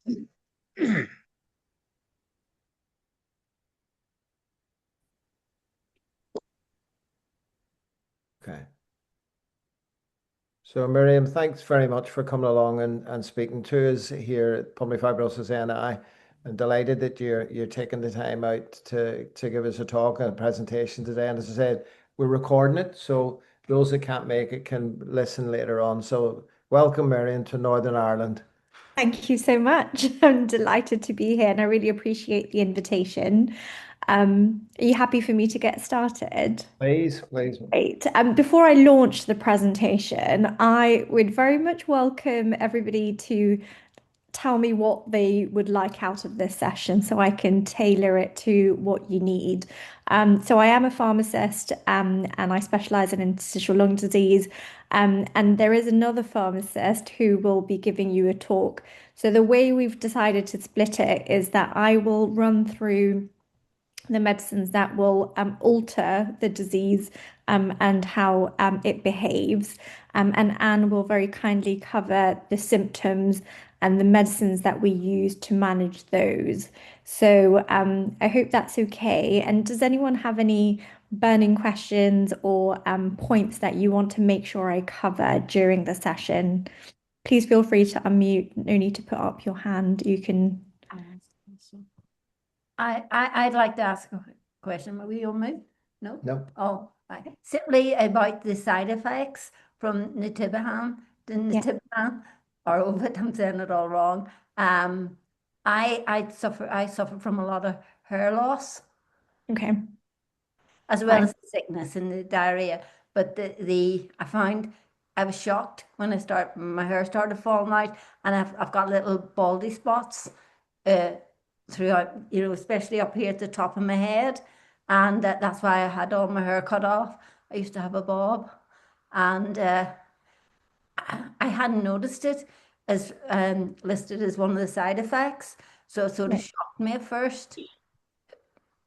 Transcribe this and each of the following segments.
Okay. So, Miriam, thanks very much for coming along and speaking to us here at Pulmonary Fibrosis NI. I'm delighted that you're taking the time out to give us a talk and a presentation today. And as I said, we're recording it, so those that can't make it can listen later on. So, welcome, Miriam, to Northern Ireland. Thank you so much. I'm delighted to be here and I really appreciate the invitation. Are you happy for me to get started? Please, please. Great. Before I launch the presentation, I would very much welcome everybody to tell me what they would like out of this session so I can tailor it to what you need. So I am a pharmacist and I specialize in interstitial lung disease. And there is another pharmacist who will be giving you a talk. So the way we've decided to split it is that I will run through the medicines that will alter the disease and how it behaves. And Anne will very kindly cover the symptoms and the medicines that we use to manage those. So I hope that's okay. And does anyone have any burning questions or points that you want to make sure I cover during the session? Please feel free to unmute. No need to put up your hand. You can. I'd like to ask a question. Will you move? No? No. Oh, right. Simply about the side effects from Nitibahan, the Yeah. Nitibahan, or Ovid, I'm saying it all wrong. I suffer from a lot of hair loss Okay. as well Fine. as the sickness and the diarrhea. But I found I was shocked when my hair started falling out, and I've got little baldy spots uh, throughout, especially up here at the top of my head, and that's why I had all my hair cut off. I used to have a bob, and I hadn't noticed it as listed as one of the side effects, so it sort of Yeah. shocked me at first.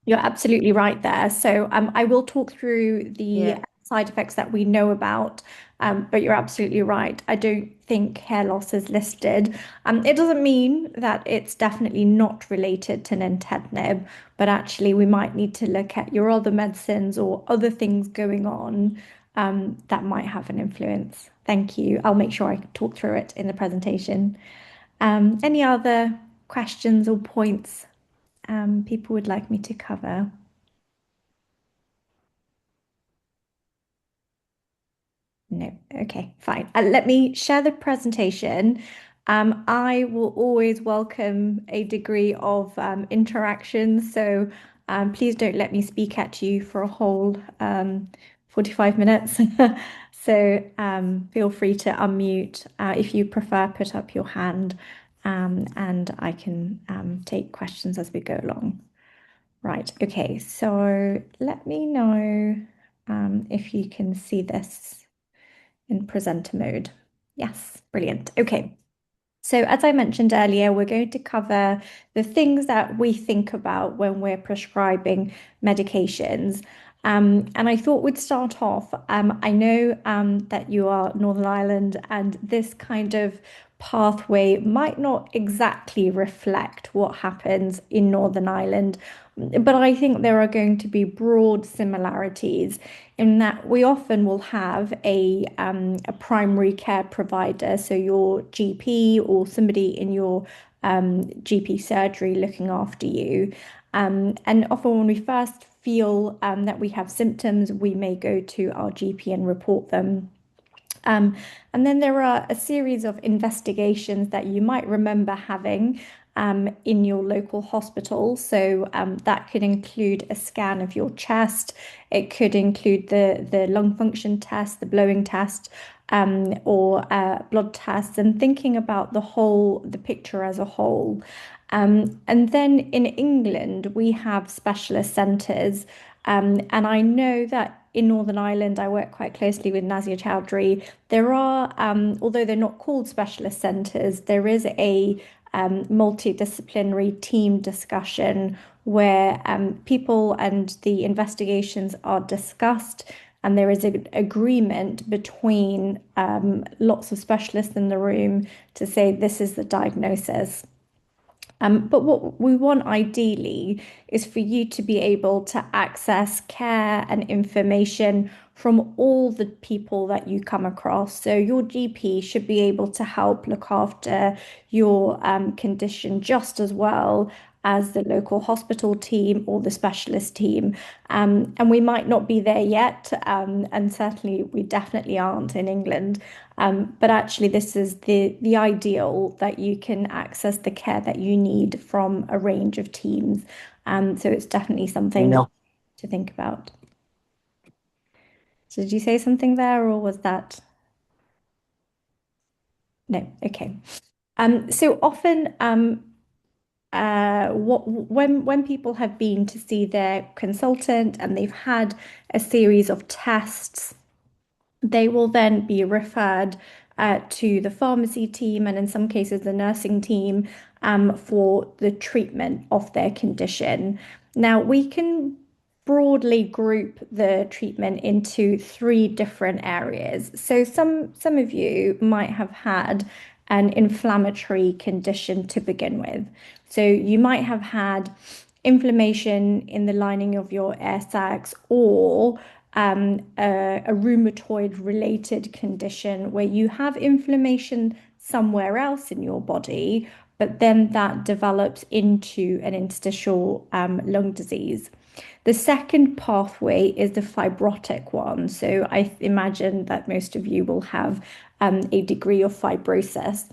You're absolutely right there. So I will talk through the Yeah. side effects that we know about, but you're absolutely right. I don't think hair loss is listed. It doesn't mean that it's definitely not related to nintedanib, but actually we might need to look at your other medicines or other things going on that might have an influence. Thank you. I'll make sure I talk through it in the presentation. Any other questions or points people would like me to cover? No. Okay, fine. Let me share the presentation. I will always welcome a degree of interaction, so please don't let me speak at you for a whole 45 minutes. So feel free to unmute. If you prefer, put up your hand and I can take questions as we go along. Right, okay, so let me know if you can see this in presenter mode. Yes, brilliant. Okay. So as I mentioned earlier, we're going to cover the things that we think about when we're prescribing medications. And I thought we'd start off. I know that you are Northern Ireland, and this kind of pathway might not exactly reflect what happens in Northern Ireland, but I think there are going to be broad similarities in that we often will have a primary care provider, so your GP or somebody in your GP surgery looking after you. And often when we first feel that we have symptoms, we may go to our GP and report them. Um, and then there are a series of investigations that you might remember having in your local hospital. So that could include a scan of your chest. It could include the lung function test, the blowing test, or blood tests, and thinking about the picture as a whole. And then in England, we have specialist centres. And I know that in Northern Ireland, I work quite closely with Nazia Chowdhury. There are, although they're not called specialist centres, there is a multidisciplinary team discussion where people and the investigations are discussed, and there is an agreement between lots of specialists in the room to say this is the diagnosis. But what we want ideally is for you to be able to access care and information from all the people that you come across. So your GP should be able to help look after your condition just as well as the local hospital team or the specialist team. And we might not be there yet, and certainly we definitely aren't in England. But actually, this is the ideal that you can access the care that you need from a range of teams. So it's definitely something to think about. So did you say something there, or was that? No, okay. So often, when people have been to see their consultant and they've had a series of tests, they will then be referred to the pharmacy team and in some cases the nursing team for the treatment of their condition. Now, we can broadly group the treatment into three different areas. So some of you might have had an inflammatory condition to begin with. So you might have had inflammation in the lining of your air sacs or a rheumatoid related condition where you have inflammation somewhere else in your body, but then that develops into an interstitial lung disease. The second pathway is the fibrotic one. So I imagine that most of you will have a degree of fibrosis.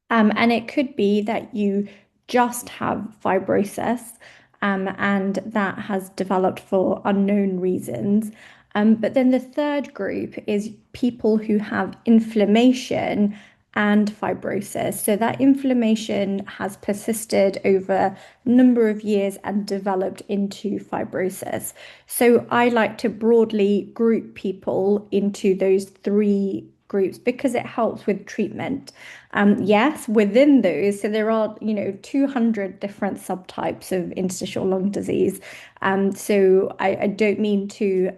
And it could be that you just have fibrosis, and that has developed for unknown reasons. But then the third group is people who have inflammation and fibrosis. So that inflammation has persisted over a number of years and developed into fibrosis. So I like to broadly group people into those three groups because it helps with treatment. Yes, within those, so there are, 200 different subtypes of interstitial lung disease. So I don't mean to,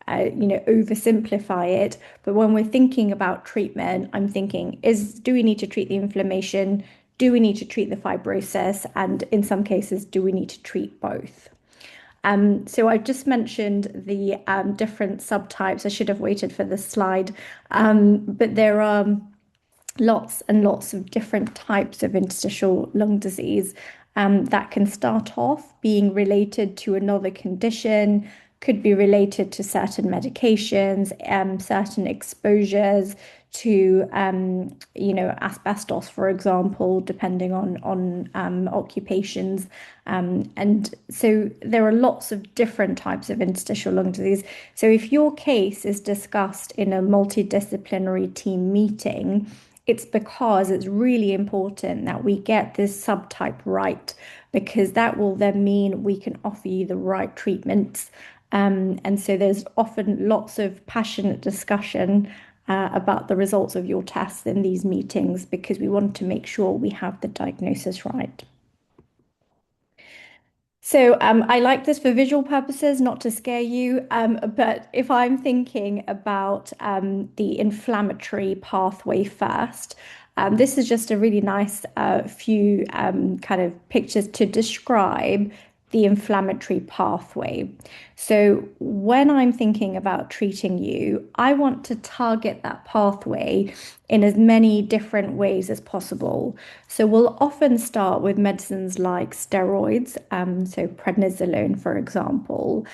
oversimplify it, but when we're thinking about treatment, I'm thinking, do we need to treat the inflammation? Do we need to treat the fibrosis? And in some cases, do we need to treat both? So I've just mentioned the different subtypes. I should have waited for this slide, but there are lots and lots of different types of interstitial lung disease that can start off being related to another condition, could be related to certain medications, certain exposures to, asbestos, for example, depending on occupations. And so there are lots of different types of interstitial lung disease. So if your case is discussed in a multidisciplinary team meeting, it's because it's really important that we get this subtype right, because that will then mean we can offer you the right treatments. And so there's often lots of passionate discussion about the results of your tests in these meetings because we want to make sure we have the diagnosis right. So I like this for visual purposes, not to scare you, but if I'm thinking about the inflammatory pathway first, this is just a really nice few kind of pictures to describe the inflammatory pathway. So when I'm thinking about treating you, I want to target that pathway in as many different ways as possible. So we'll often start with medicines like steroids, so prednisolone, for example,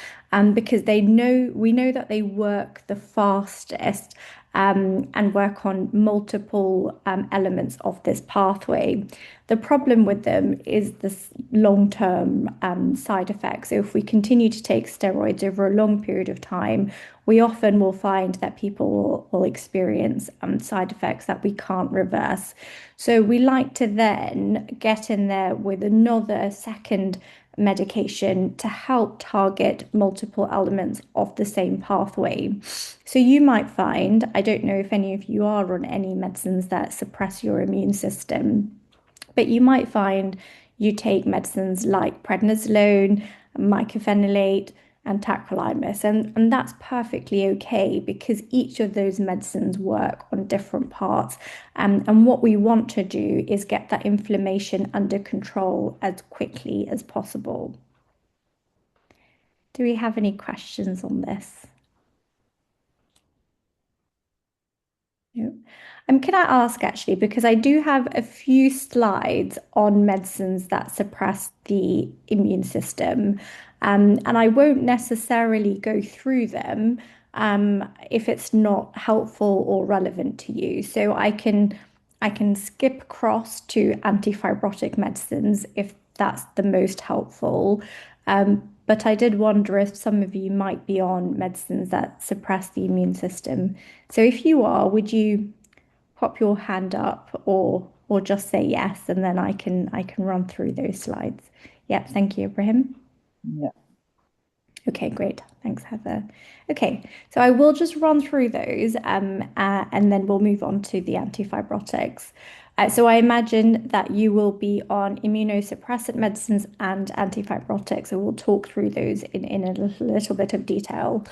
because we know that they work the fastest and work on multiple elements of this pathway. The problem with them is this long-term side effects. So if we continue to take steroids over a long period of time, we often will find that people will experience side effects that we can't reverse. So we like to then get in there with another second medication to help target multiple elements of the same pathway. So you might find, I don't know if any of you are on any medicines that suppress your immune system, but you might find you take medicines like prednisolone, mycophenolate, and tacrolimus. And that's perfectly okay because each of those medicines work on different parts. And what we want to do is get that inflammation under control as quickly as possible. Do we have any questions on this? No. Can I ask actually, because I do have a few slides on medicines that suppress the immune system, and I won't necessarily go through them if it's not helpful or relevant to you. So I can skip across to antifibrotic medicines if that's the most helpful. But I did wonder if some of you might be on medicines that suppress the immune system. So if you are, would you pop your hand up or just say yes, and then I can run through those slides. Yep, thank you, Ibrahim. Yeah. Okay, great. Thanks, Heather. Okay, so I will just run through those and then we'll move on to the antifibrotics. So I imagine that you will be on immunosuppressant medicines and antifibrotics. So we'll talk through those in a little bit of detail.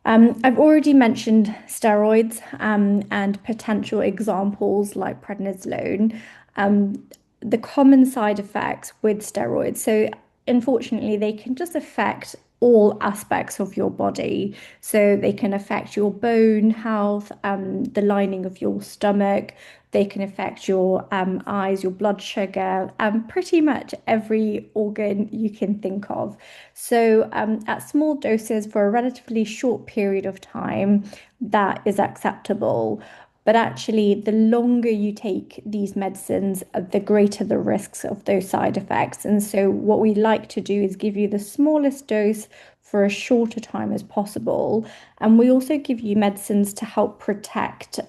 I've already mentioned steroids and potential examples like prednisolone. The common side effects with steroids. So unfortunately, they can just affect all aspects of your body. So they can affect your bone health, the lining of your stomach. They can affect your eyes, your blood sugar, pretty much every organ you can think of. So at small doses for a relatively short period of time, that is acceptable. But actually, the longer you take these medicines, the greater the risks of those side effects. And so, what we like to do is give you the smallest dose for a shorter time as possible. And we also give you medicines to help protect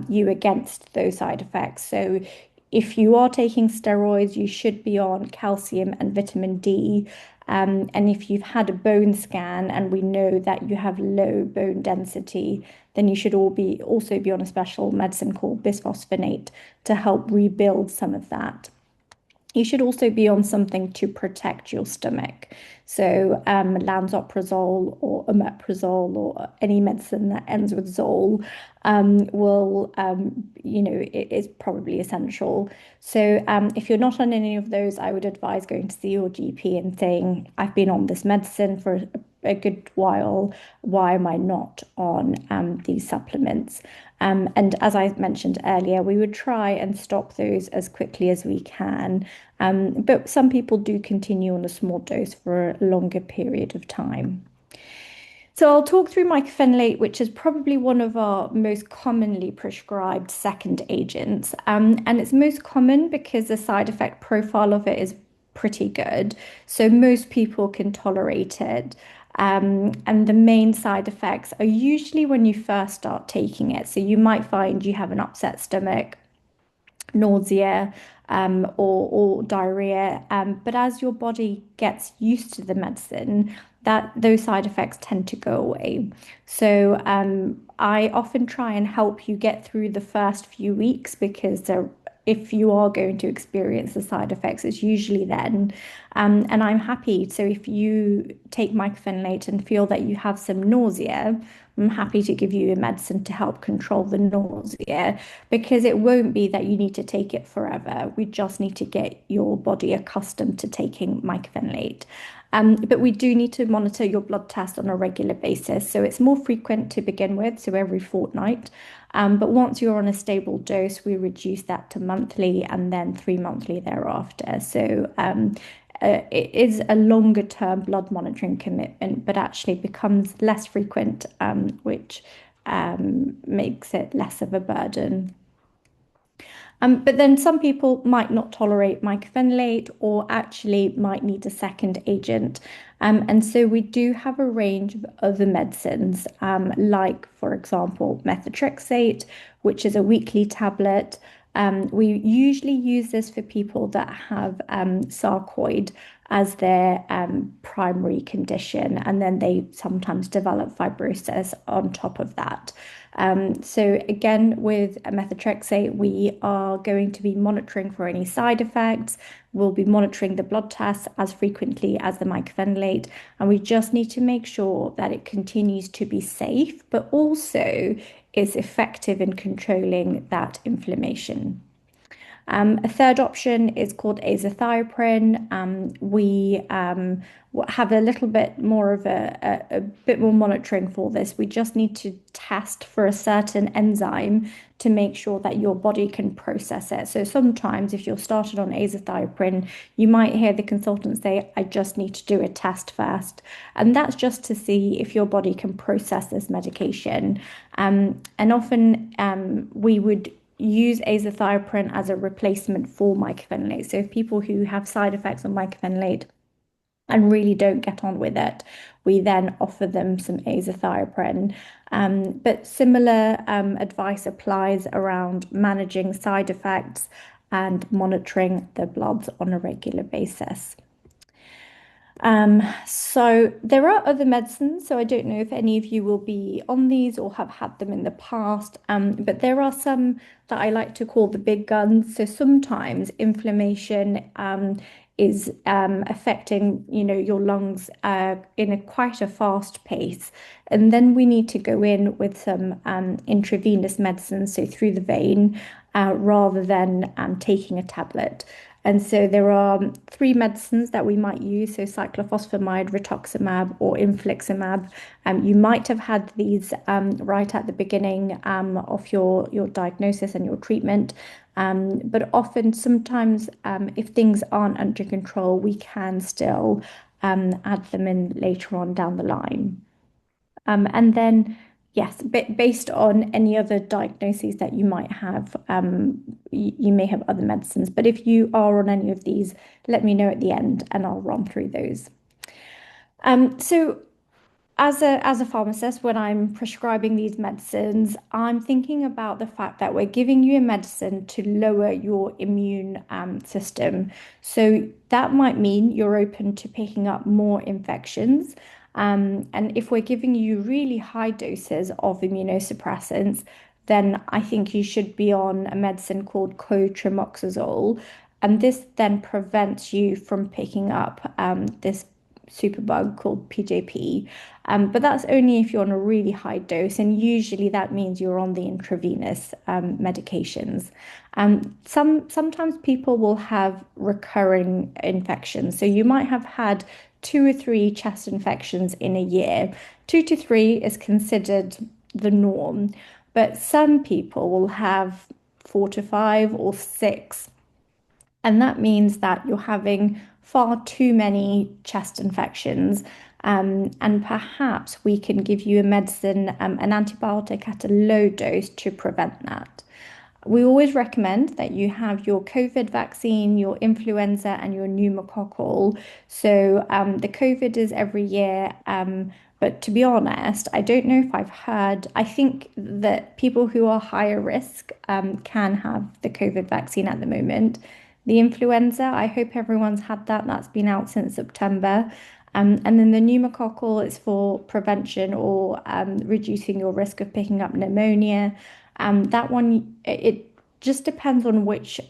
you against those side effects. So, if you are taking steroids, you should be on calcium and vitamin D. And if you've had a bone scan and we know that you have low bone density, then you should also be on a special medicine called bisphosphonate to help rebuild some of that. You should also be on something to protect your stomach. So lansoprazole or omeprazole or any medicine that ends with zole it is probably essential. So if you're not on any of those, I would advise going to see your GP and saying, I've been on this medicine for a good while. Why am I not on these supplements? And as I mentioned earlier, we would try and stop those as quickly as we can. But some people do continue on a small dose for a longer period of time. So I'll talk through mycophenolate, which is probably one of our most commonly prescribed second agents. And it's most common because the side effect profile of it is pretty good. So most people can tolerate it. And the main side effects are usually when you first start taking it. So you might find you have an upset stomach, nausea, or diarrhea. But as your body gets used to the medicine, those side effects tend to go away. So I often try and help you get through the first few weeks because if you are going to experience the side effects, it's usually then. And I'm happy. So if you take mycophenolate and feel that you have some nausea, I'm happy to give you a medicine to help control the nausea because it won't be that you need to take it forever. We just need to get your body accustomed to taking mycophenolate. But we do need to monitor your blood test on a regular basis. So it's more frequent to begin with, so every fortnight. But once you're on a stable dose, we reduce that to monthly and then 3 monthly thereafter. So it is a longer term blood monitoring commitment, but actually becomes less frequent, which makes it less of a burden. But then some people might not tolerate mycophenolate or actually might need a second agent. And so we do have a range of other medicines, like, for example, methotrexate, which is a weekly tablet. We usually use this for people that have sarcoid, as their primary condition, and then they sometimes develop fibrosis on top of that. So again, with methotrexate, we are going to be monitoring for any side effects. We'll be monitoring the blood tests as frequently as the mycophenolate, and we just need to make sure that it continues to be safe, but also is effective in controlling that inflammation. A third option is called azathioprine. We have a little bit more of a bit more monitoring for this. We just need to test for a certain enzyme to make sure that your body can process it. So sometimes if you're started on azathioprine, you might hear the consultant say, I just need to do a test first. And that's just to see if your body can process this medication. And often we would use azathioprine as a replacement for mycophenolate. So if people who have side effects on mycophenolate and really don't get on with it, we then offer them some azathioprine. But similar advice applies around managing side effects and monitoring the bloods on a regular basis. So there are other medicines. So I don't know if any of you will be on these or have had them in the past. But there are some that I like to call the big guns. So sometimes inflammation is affecting, your lungs in quite a fast pace. And then we need to go in with some intravenous medicines, so through the vein, rather than taking a tablet. And so there are three medicines that we might use, so cyclophosphamide, rituximab, or infliximab. You might have had these right at the beginning of your diagnosis and your treatment. But often, sometimes, if things aren't under control, we can still add them in later on down the line. And then, yes, based on any other diagnoses that you might have, you may have other medicines. But if you are on any of these, let me know at the end and I'll run through those. So as a pharmacist, when I'm prescribing these medicines, I'm thinking about the fact that we're giving you a medicine to lower your immune system. So that might mean you're open to picking up more infections. And if we're giving you really high doses of immunosuppressants, then I think you should be on a medicine called cotrimoxazole. And this then prevents you from picking up this superbug called PJP. But that's only if you're on a really high dose, and usually that means you're on the intravenous medications. Sometimes people will have recurring infections. So you might have had 2 or 3 chest infections in a year. 2 to 3 is considered the norm, but some people will have 4 to 5 or 6. And that means that you're having far too many chest infections. And perhaps we can give you a medicine, an antibiotic at a low dose to prevent that. We always recommend that you have your COVID vaccine, your influenza, and your pneumococcal. So the COVID is every year. But to be honest, I don't know if I've heard, I think that people who are higher risk can have the COVID vaccine at the moment. The influenza, I hope everyone's had that. That's been out since September. And then the pneumococcal is for prevention or reducing your risk of picking up pneumonia. That one, it just depends on which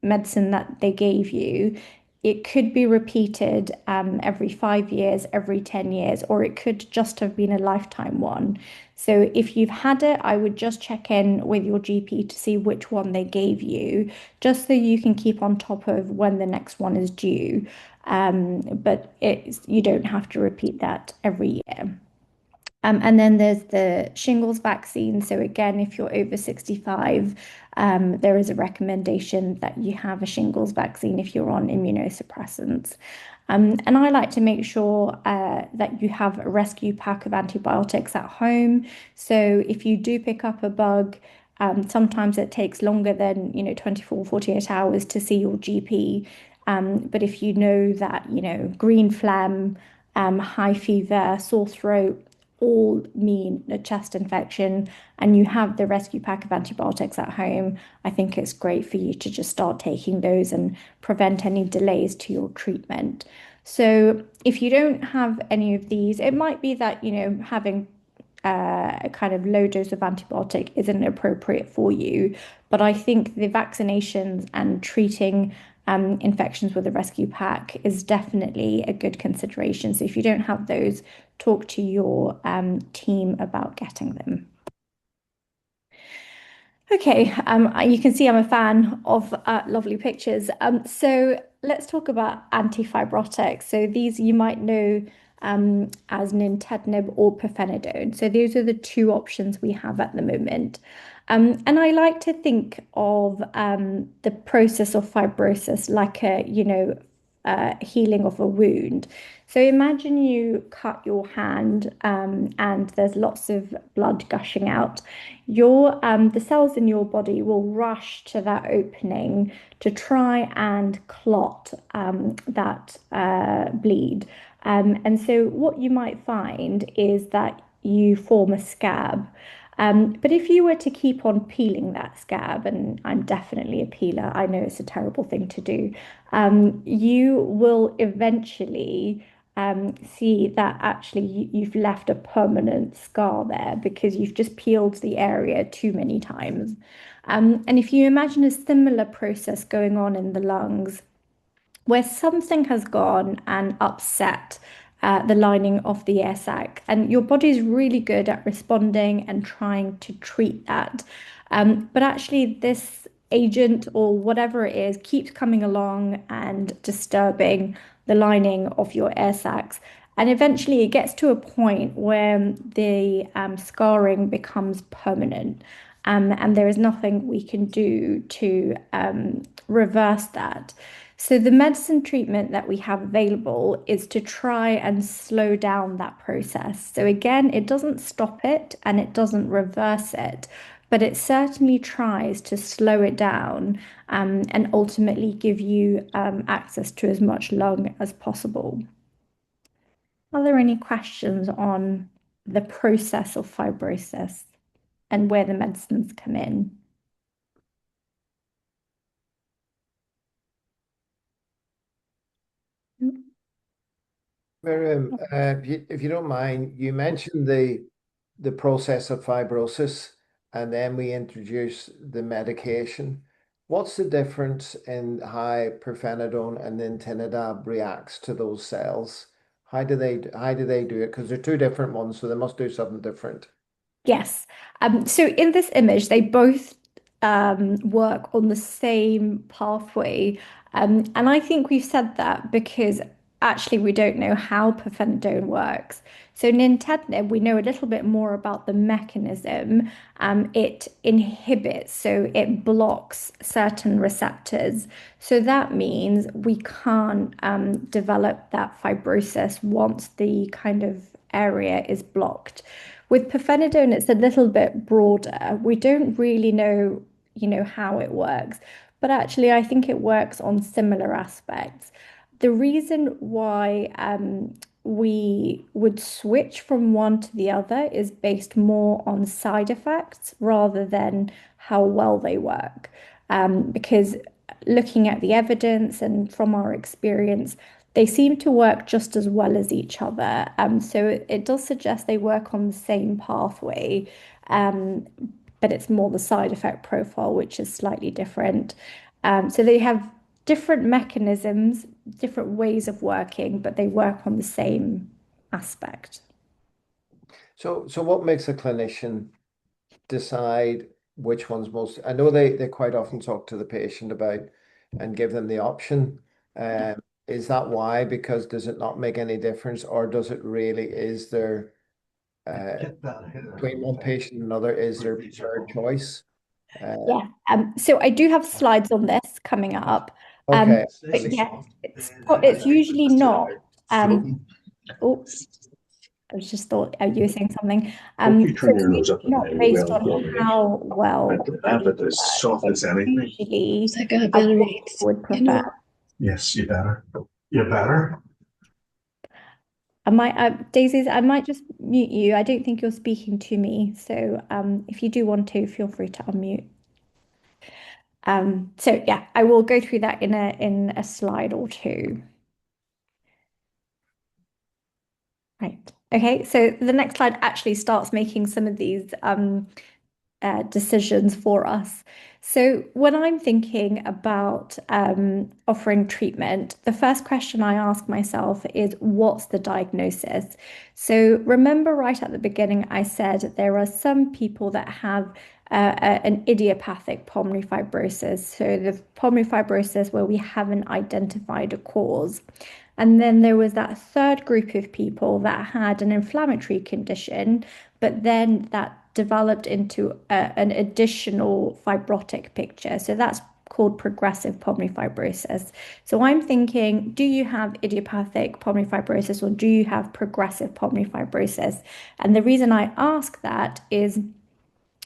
medicine that they gave you. It could be repeated every 5 years, every 10 years, or it could just have been a lifetime one. So if you've had it, I would just check in with your GP to see which one they gave you, just so you can keep on top of when the next one is due. But you don't have to repeat that every year. And then there's the shingles vaccine. So again, if you're over 65, there is a recommendation that you have a shingles vaccine if you're on immunosuppressants. And I like to make sure that you have a rescue pack of antibiotics at home. So if you do pick up a bug, sometimes it takes longer than 24, 48 hours to see your GP. But if you know that green phlegm, high fever, sore throat, all mean a chest infection and you have the rescue pack of antibiotics at home, I think it's great for you to just start taking those and prevent any delays to your treatment. So if you don't have any of these, it might be that, having a kind of low dose of antibiotic isn't appropriate for you. But I think the vaccinations and treating infections with a rescue pack is definitely a good consideration. So if you don't have those, talk to your team about getting them. Okay, you can see I'm a fan of lovely pictures. So let's talk about antifibrotics. So these you might know as nintedanib or pirfenidone. So those are the two options we have at the moment. And I like to think of the process of fibrosis like healing of a wound. So imagine you cut your hand and there's lots of blood gushing out. The cells in your body will rush to that opening to try and clot that bleed. And so what you might find is that you form a scab. But if you were to keep on peeling that scab, and I'm definitely a peeler, I know it's a terrible thing to do, you will eventually see that actually you've left a permanent scar there because you've just peeled the area too many times. And if you imagine a similar process going on in the lungs, where something has gone and upset the lining of the air sac. And your body is really good at responding and trying to treat that. But actually, this agent or whatever it is keeps coming along and disturbing the lining of your air sacs. And eventually, it gets to a point where the scarring becomes permanent. And there is nothing we can do to reverse that. So the medicine treatment that we have available is to try and slow down that process. So again, it doesn't stop it and it doesn't reverse it, but it certainly tries to slow it down and ultimately give you access to as much lung as possible. Are there any questions on the process of fibrosis and where the medicines come in? Marium, if you don't mind, you mentioned the process of fibrosis, and then we introduce the medication. What's the difference in how pirfenidone and nintedanib reacts to those cells? How do they do it? Because they're two different ones, so they must do something different. Yes. So in this image, they both work on the same pathway. And I think we've said that because actually we don't know how pirfenidone works. So nintedanib, we know a little bit more about the mechanism. It inhibits, so it blocks certain receptors. So that means we can't develop that fibrosis once the kind of area is blocked. With pirfenidone, it's a little bit broader. We don't really know, how it works, but actually, I think it works on similar aspects. The reason why we would switch from one to the other is based more on side effects rather than how well they work. Because looking at the evidence and from our experience, they seem to work just as well as each other. So it does suggest they work on the same pathway, um, but it's more the side effect profile, which is slightly different. So they have different mechanisms, different ways of working, but they work on the same aspect. So what makes a clinician decide which one's most? I know they quite often talk to the patient about and give them the option. Is that why? Because does it not make any difference, or does it really? Is there between one patient and another? Is there preferred choice? Yeah. So I do have slides on this coming up. Okay. But yes, it's usually not. Oh, I was just thought you were saying something. Hope you So turn it's your nose usually up at not me. based Well, on how well have they it as work. soft It's as anything. usually It's like a what better people would prefer. Yes, you better. You better. Daisy, I might just mute you. I don't think you're speaking to me. So if you do want to, feel free to unmute. So yeah, I will go through that in a slide or two. Right. Okay, so the next slide actually starts making some of these decisions for us. So when I'm thinking about offering treatment, the first question I ask myself is, what's the diagnosis? So remember right at the beginning, I said there are some people that have an idiopathic pulmonary fibrosis. So the pulmonary fibrosis where we haven't identified a cause. And then there was that third group of people that had an inflammatory condition, but then that developed into an additional fibrotic picture. So that's called progressive pulmonary fibrosis. So I'm thinking, do you have idiopathic pulmonary fibrosis or do you have progressive pulmonary fibrosis? And the reason I ask that is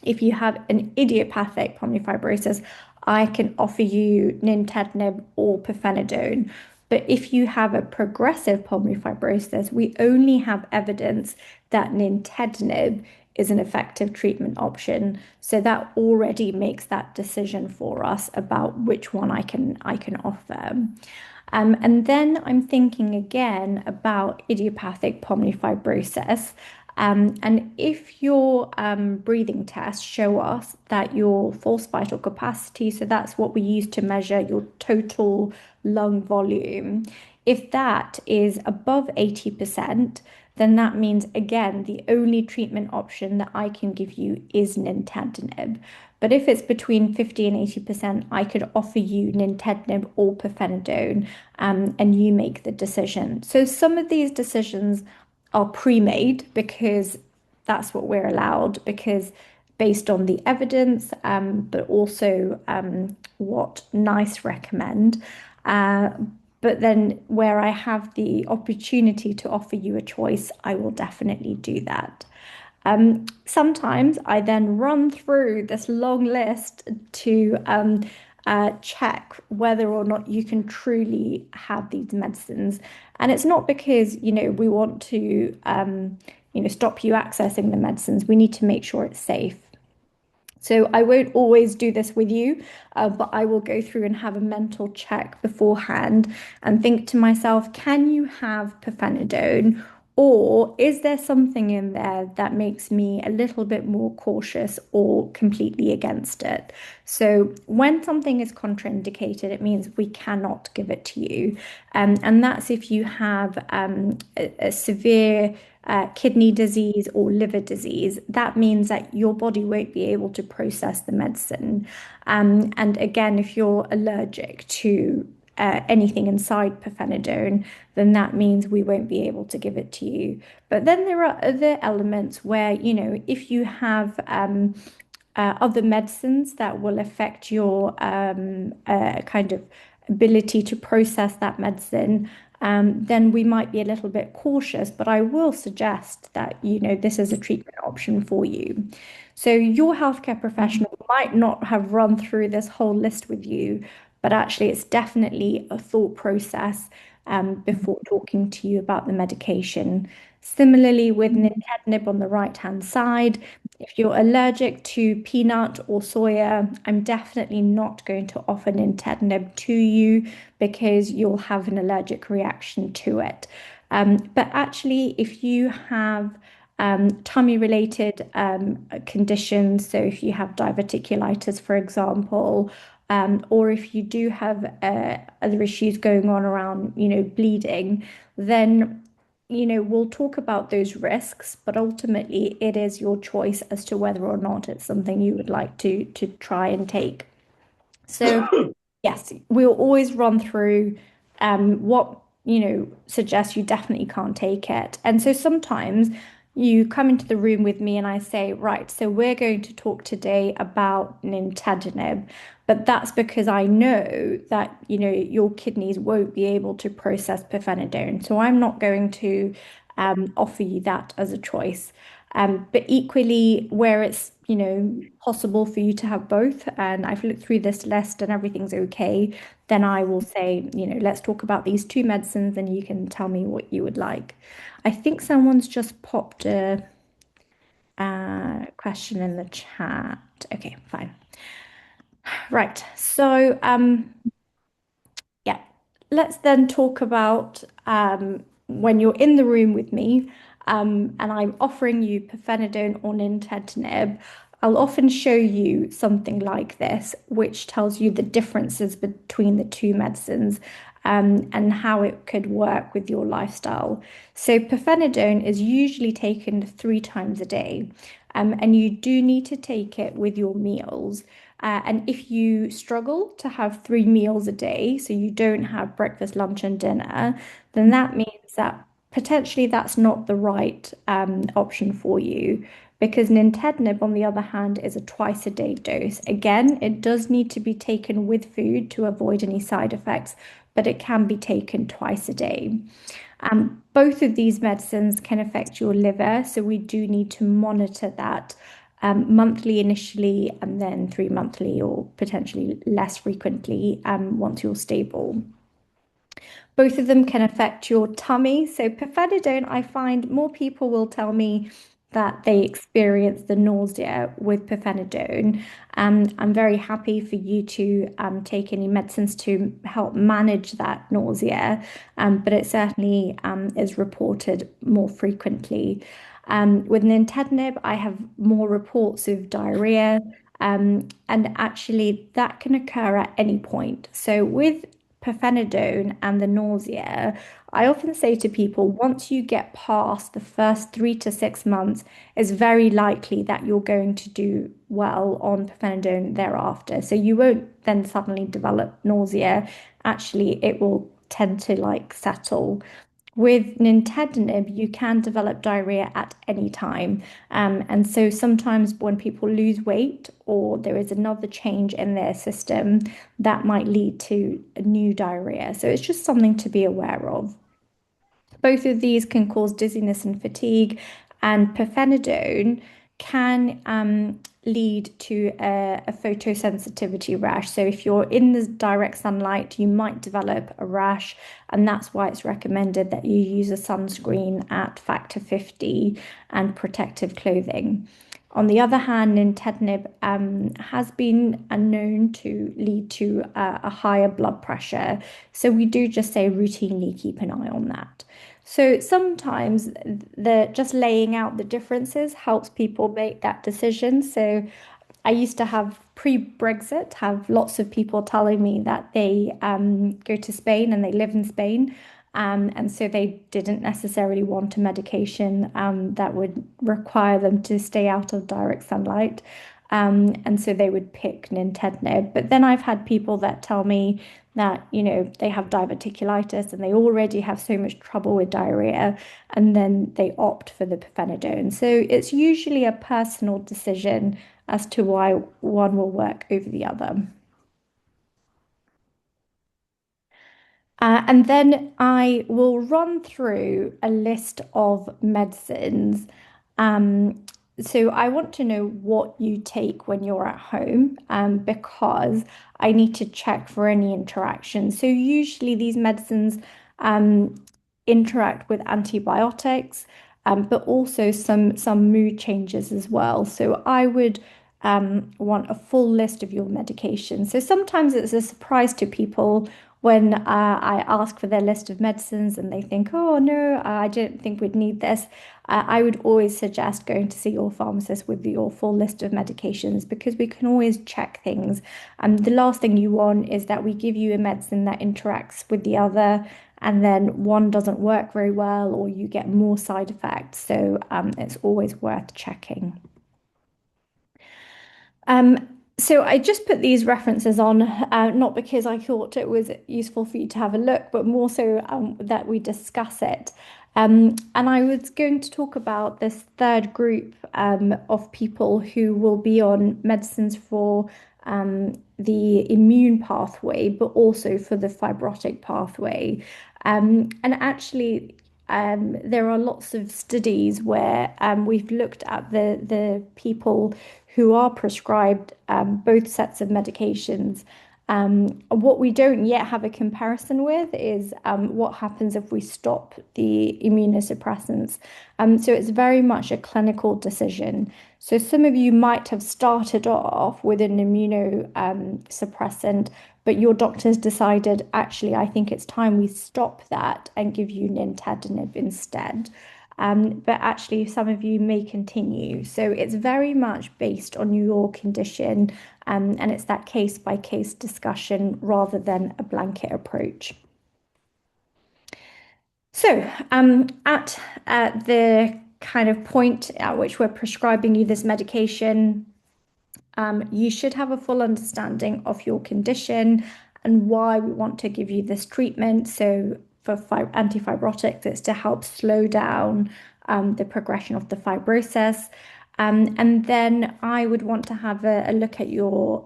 if you have an idiopathic pulmonary fibrosis, I can offer you nintedanib or pirfenidone. But if you have a progressive pulmonary fibrosis, we only have evidence that nintedanib is an effective treatment option. So that already makes that decision for us about which one I can offer. And then I'm thinking again about idiopathic pulmonary fibrosis. And if your breathing tests show us that your forced vital capacity, so that's what we use to measure your total lung volume, if that is above 80%, then that means, again, the only treatment option that I can give you is nintedanib. But if it's between 50 and 80%, I could offer you nintedanib or pirfenidone, and you make the decision. So some of these decisions are pre-made because that's what we're allowed, because based on the evidence, but also what NICE recommend. Uh, but then where I have the opportunity to offer you a choice, I will definitely do that. Sometimes I then run through this long list to check whether or not you can truly have these medicines. And it's not because, we want to, stop you accessing the medicines. We need to make sure it's safe. So I won't always do this with you, but I will go through and have a mental check beforehand and think to myself, can you have pirfenidone? Or is there something in there that makes me a little bit more cautious or completely against it? So when something is contraindicated, it means we cannot give it to you. And that's if you have a severe kidney disease or liver disease, that means that your body won't be able to process the medicine. And again, if you're allergic to anything inside pirfenidone, then that means we won't be able to give it to you. But then there are other elements where, if you have other medicines that will affect your kind of ability to process that medicine, then we might be a little bit cautious. But I will suggest that, this is a treatment option for you. So your healthcare professional might not have run through this whole list with you, but actually it's definitely a thought process before talking to you about the medication. Similarly, with nintedanib on the right-hand side, if you're allergic to peanut or soya, I'm definitely not going to offer nintedanib to you because you'll have an allergic reaction to it. But actually, if you have tummy-related conditions, so if you have diverticulitis, for example, or if you do have other issues going on around, bleeding, then we'll talk about those risks, but ultimately it is your choice as to whether or not it's something you would like to try and take. So yes, we'll always run through what, suggests you definitely can't take it. And so sometimes you come into the room with me and I say, right, so we're going to talk today about nintedanib, but that's because I know that, your kidneys won't be able to process pirfenidone. So I'm not going to offer you that as a choice. But equally, where it's, possible for you to have both, and I've looked through this list and everything's okay, then I will say, let's talk about these two medicines and you can tell me what you would like. I think someone's just popped a question in the chat. Okay, fine. Right. So, yeah, let's then talk about when you're in the room with me and I'm offering you pirfenidone or nintedanib. I'll often show you something like this, which tells you the differences between the two medicines and how it could work with your lifestyle. So, pirfenidone is usually taken 3 times a day, and you do need to take it with your meals. And if you struggle to have 3 meals a day, so you don't have breakfast, lunch, and dinner, then that means that potentially that's not the right option for you. Because nintedanib, on the other hand, is a twice-a-day dose. Again, it does need to be taken with food to avoid any side effects, but it can be taken twice a day. Both of these medicines can affect your liver, so we do need to monitor that monthly initially and then 3 monthly or potentially less frequently once you're stable. Both of them can affect your tummy. So pirfenidone, I find more people will tell me that they experience the nausea with pirfenidone. I'm very happy for you to take any medicines to help manage that nausea, but it certainly is reported more frequently. With nintedanib, I have more reports of diarrhea, and actually that can occur at any point. So with pirfenidone and the nausea, I often say to people, once you get past the first 3 to 6 months, it's very likely that you're going to do well on pirfenidone thereafter. So you won't then suddenly develop nausea. Actually, it will tend to settle. With nintedanib, you can develop diarrhea at any time. And so sometimes when people lose weight or there is another change in their system, that might lead to a new diarrhea. So it's just something to be aware of. Both of these can cause dizziness and fatigue, and pirfenidone can lead to a photosensitivity rash. So if you're in the direct sunlight, you might develop a rash, and that's why it's recommended that you use a sunscreen at factor 50 and protective clothing. On the other hand, nintedanib has been known to lead to a higher blood pressure. So we do just say routinely keep an eye on that. So sometimes just laying out the differences helps people make that decision. So I used to have pre-Brexit, have lots of people telling me that they go to Spain and they live in Spain. And so they didn't necessarily want a medication that would require them to stay out of direct sunlight. And so they would pick nintedanib. But then I've had people that tell me that, they have diverticulitis and they already have so much trouble with diarrhea, and then they opt for the pirfenidone. So it's usually a personal decision as to why one will work over the other. And then I will run through a list of medicines. Um, so I want to know what you take when you're at home, because I need to check for any interactions. So usually these medicines um, interact with antibiotics, but also some mood changes as well. So I would want a full list of your medications. So sometimes it's a surprise to people when I ask for their list of medicines and they think, oh no, I didn't think we'd need this. I would always suggest going to see your pharmacist with your full list of medications, because we can always check things. The last thing you want is that we give you a medicine that interacts with the other and then one doesn't work very well or you get more side effects. So it's always worth checking. So I just put these references on, not because I thought it was useful for you to have a look, but more so that we discuss it. And I was going to talk about this third group of people who will be on medicines for the immune pathway, but also for the fibrotic pathway. And actually, there are lots of studies where we've looked at the people who are prescribed both sets of medications, What we don't yet have a comparison with is what happens if we stop the immunosuppressants. So it's very much a clinical decision. So some of you might have started off with an immunosuppressant, but your doctor's decided, actually, I think it's time we stop that and give you nintedanib instead. But actually, some of you may continue. So it's very much based on your condition, and it's that case by case discussion rather than a blanket approach. So, at the kind of point at which we're prescribing you this medication, you should have a full understanding of your condition and why we want to give you this treatment. So, for antifibrotics, it's to help slow down the progression of the fibrosis. And then I would want to have a look at your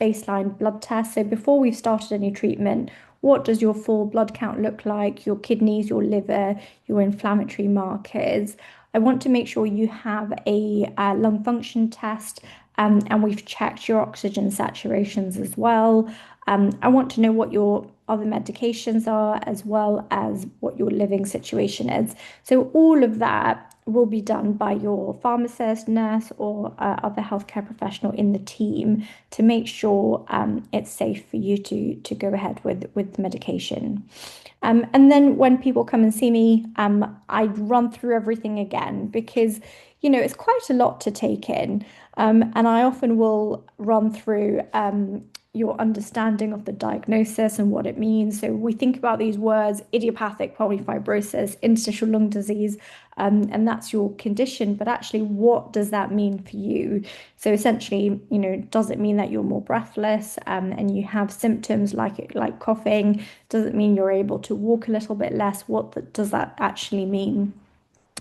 baseline blood test. So before we've started any treatment, what does your full blood count look like? Your kidneys, your liver, your inflammatory markers. I want to make sure you have a lung function test, and we've checked your oxygen saturations as well. I want to know what your other medications are, as well as what your living situation is. So all of that will be done by your pharmacist, nurse, or other healthcare professional in the team to make sure it's safe for you to go ahead with the medication. And then when people come and see me, I run through everything again because, it's quite a lot to take in. And I often will run through your understanding of the diagnosis and what it means. So we think about these words: idiopathic pulmonary fibrosis, interstitial lung disease, and that's your condition. But actually, what does that mean for you? So essentially, does it mean that you're more breathless and you have symptoms like coughing? Does it mean you're able to walk a little bit less? What does that actually mean?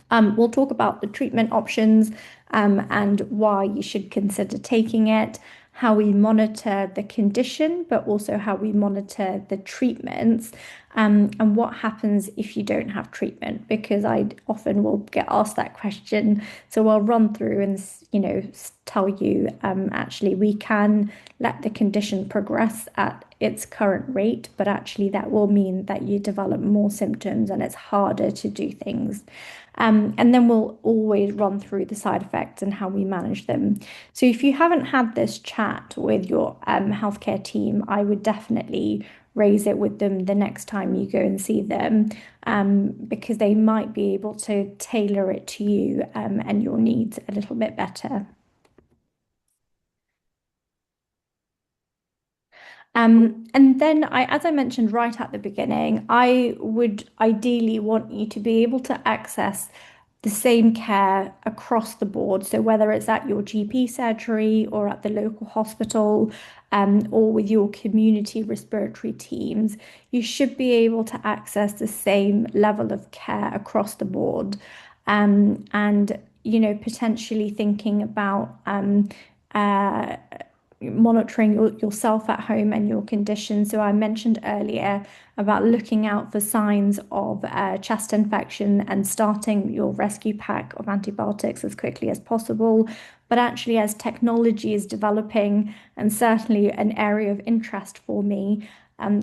We'll talk about the treatment options and why you should consider taking it, how we monitor the condition, but also how we monitor the treatments, and what happens if you don't have treatment, because I often will get asked that question. So I'll run through and, tell you actually we can let the condition progress at its current rate, but actually that will mean that you develop more symptoms and it's harder to do things. And then we'll always run through the side effects and how we manage them. So if you haven't had this chat with your healthcare team, I would definitely raise it with them the next time you go and see them, because they might be able to tailor it to you and your needs a little bit better. And then as I mentioned right at the beginning, I would ideally want you to be able to access the same care across the board. So whether it's at your GP surgery or at the local hospital, or with your community respiratory teams, you should be able to access the same level of care across the board. And potentially thinking about monitoring yourself at home and your condition. So I mentioned earlier about looking out for signs of chest infection and starting your rescue pack of antibiotics as quickly as possible. But actually, as technology is developing, and certainly an area of interest for me,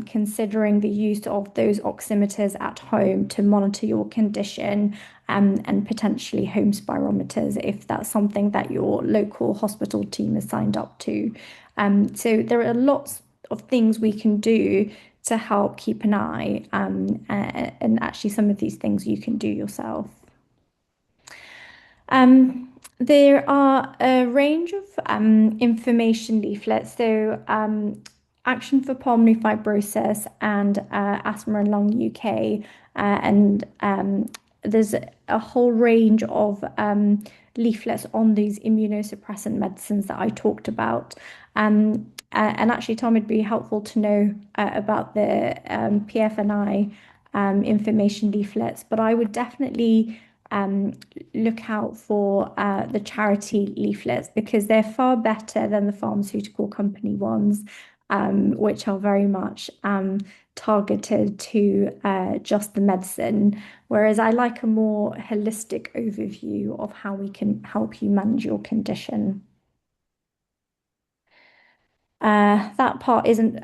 considering the use of those oximeters at home to monitor your condition, and potentially home spirometers if that's something that your local hospital team is signed up to. So there are lots of things we can do to help keep an eye, and actually some of these things you can do yourself. There are a range of information leaflets. So Action for Pulmonary Fibrosis and Asthma and Lung UK, and there's a whole range of leaflets on these immunosuppressant medicines that I talked about. And actually, Tom, it'd be helpful to know about the PFNI information leaflets, but I would definitely look out for the charity leaflets, because they're far better than the pharmaceutical company ones, which are very much targeted to just the medicine, whereas I like a more holistic overview of how we can help you manage your condition. that part isn't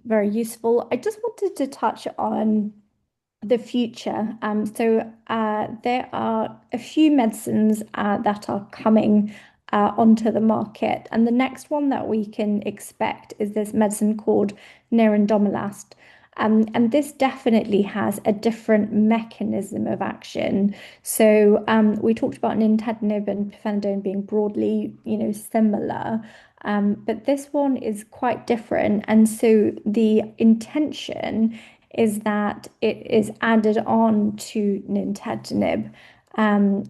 very useful. I just wanted to touch on the future. There are a few medicines that are coming onto the market, and the next one that we can expect is this medicine called nerandomilast. And this definitely has a different mechanism of action. We talked about nintedanib and pirfenidone being broadly, similar. But this one is quite different. And so the intention is that it is added on to nintedanib and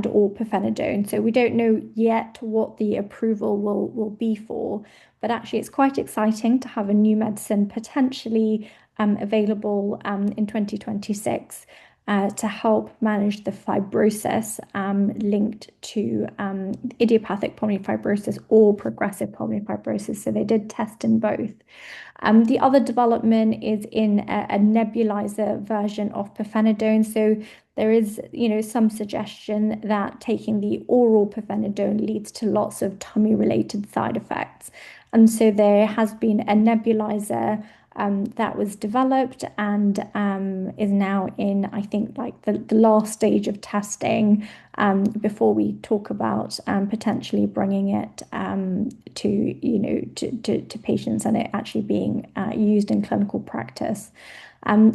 or pirfenidone. So we don't know yet what the approval will be for, but actually it's quite exciting to have a new medicine potentially available in 2026 to help manage the fibrosis linked to idiopathic pulmonary fibrosis or progressive pulmonary fibrosis. So they did test in both. The other development is in a nebulizer version of pirfenidone. So there is, some suggestion that taking the oral pirfenidone leads to lots of tummy-related side effects. And so there has been a nebulizer that was developed and is now in, I think, like the last stage of testing before we talk about potentially bringing it to patients and it actually being used in clinical practice.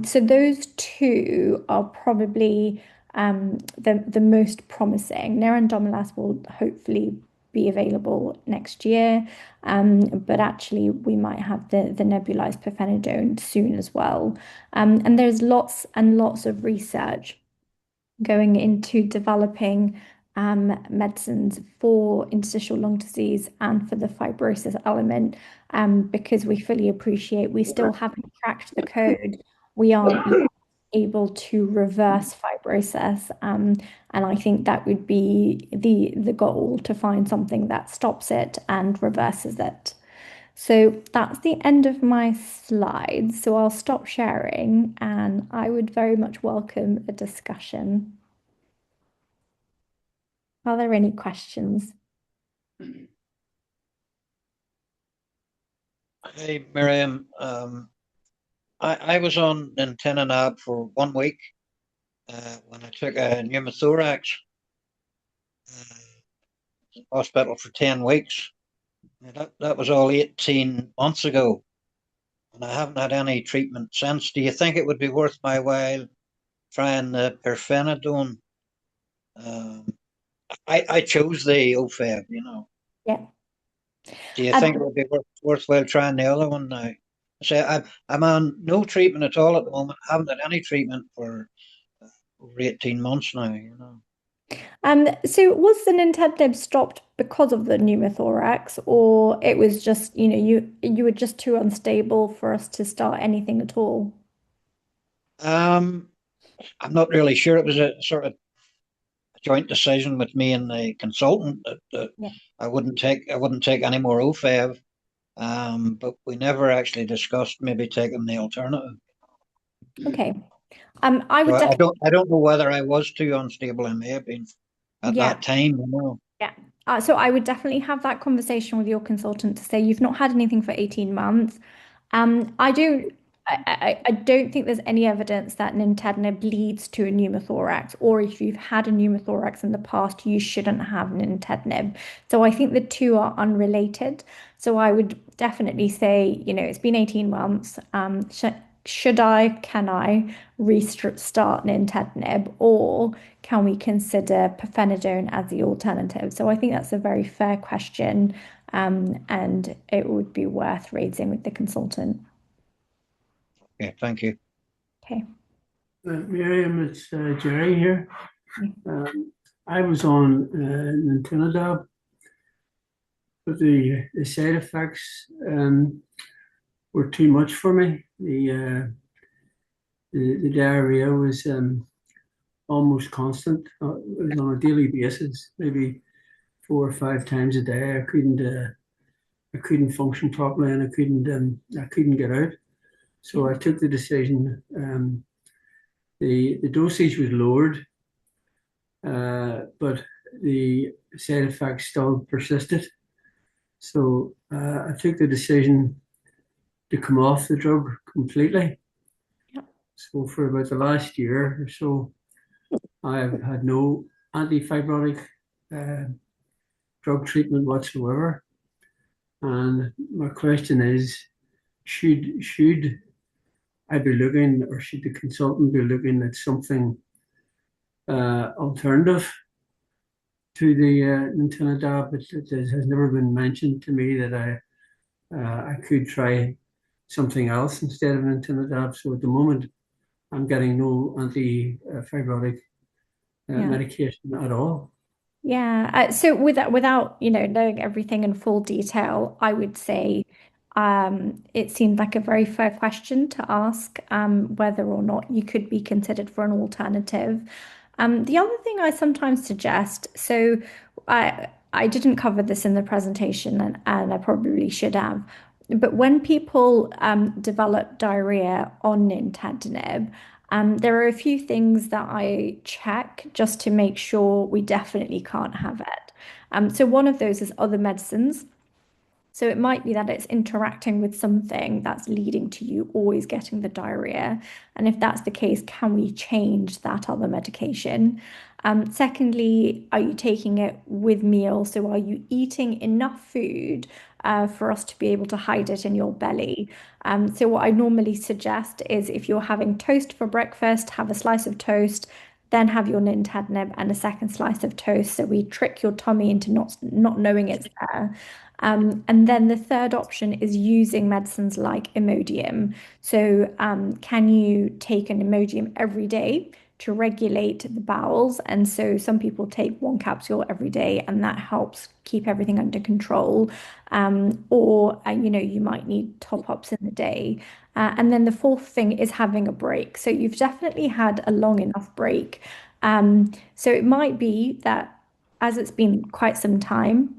So those two are probably the most promising. Nerandomilast will hopefully be available next year, but actually we might have the nebulized pirfenidone soon as well. And there's lots and lots of research going into developing medicines for interstitial lung disease and for the fibrosis element, because we fully appreciate we still haven't cracked the code. We aren't able to reverse fibrosis. And I think that would be the goal, to find something that stops it and reverses it. So that's the end of my slides. So I'll stop sharing and I would very much welcome a discussion. Are there any questions? Hey, Marium. I was on nintedanib for 1 week when I took a pneumothorax. Hospital for 10 weeks. That was all 18 months ago, and I haven't had any treatment since. Do you think it would be worth my while trying the pirfenidone? I chose the OFEV, Yeah. Do you think it would be worthwhile trying the other one now? I'm on no treatment at all at the moment. I haven't had any treatment for over 18 months now, So was the nintedanib stopped because of the pneumothorax, or it was just, you were just too unstable for us to start anything at all? I'm not really sure. It was a sort of joint decision with me and the consultant that Yeah. I wouldn't take any more OFEV. But we never actually discussed maybe taking the alternative. Okay. I would So definitely, I don't know whether I was too unstable. I may have been at yeah. that time, Yeah. So I would definitely have that conversation with your consultant to say you've not had anything for 18 months. I don't I don't think there's any evidence that nintedanib leads to a pneumothorax, or if you've had a pneumothorax in the past, you shouldn't have nintedanib. So I think the two are unrelated. So I would definitely say, it's been 18 months. Can I restart nintedanib, or can we consider pirfenidone as the alternative? So I think that's a very fair question, and it would be worth raising with the consultant. Okay, thank you. Okay. Marium, it's Jerry here. I was on nintedanib, but the side effects were too much for me. The diarrhea was almost constant. It was on a daily basis, maybe 4 or 5 times a day. I couldn't function properly, and I couldn't get out. So I took the decision. The dosage was lowered, but the side effects still persisted. So I took the decision to come off the drug completely. Yep. So for about the last year or so, I've had no antifibrotic drug treatment whatsoever. And my question is, should I be looking, or should the consultant be looking at something alternative to the nintedanib? It has never been mentioned to me that I could try something else instead of nintedanib. So at the moment, I'm getting no anti-fibrotic Yeah. medication at all. Yeah. So without, knowing everything in full detail, I would say it seemed like a very fair question to ask whether or not you could be considered for an alternative. The other thing I sometimes suggest, so I didn't cover this in the presentation and I probably should have, but when people develop diarrhea on nintedanib, there are a few things that I check just to make sure we definitely can't have it. So one of those is other medicines. So it might be that it's interacting with something that's leading to you always getting the diarrhea. And if that's the case, can we change that other medication? Secondly, are you taking it with meals? So are you eating enough food for us to be able to hide it in your belly? So what I normally suggest is if you're having toast for breakfast, have a slice of toast, then have your nintedanib and a second slice of toast. So we trick your tummy into not knowing it's there. And then the third option is using medicines like Imodium. So, can you take an Imodium every day to regulate the bowels? And so, some people take one capsule every day, and that helps keep everything under control. Or, you might need top ups in the day. And then the fourth thing is having a break. So, you've definitely had a long enough break. So, it might be that as it's been quite some time,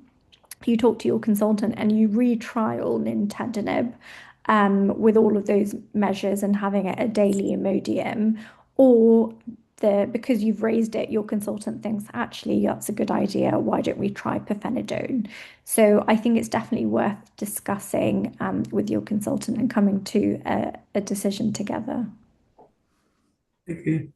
you talk to your consultant and you retrial nintedanib with all of those measures and having it a daily Imodium, or because you've raised it, your consultant thinks actually that's a good idea. Why don't we try pirfenidone? So I think it's definitely worth discussing with your consultant and coming to a decision together. Thank you.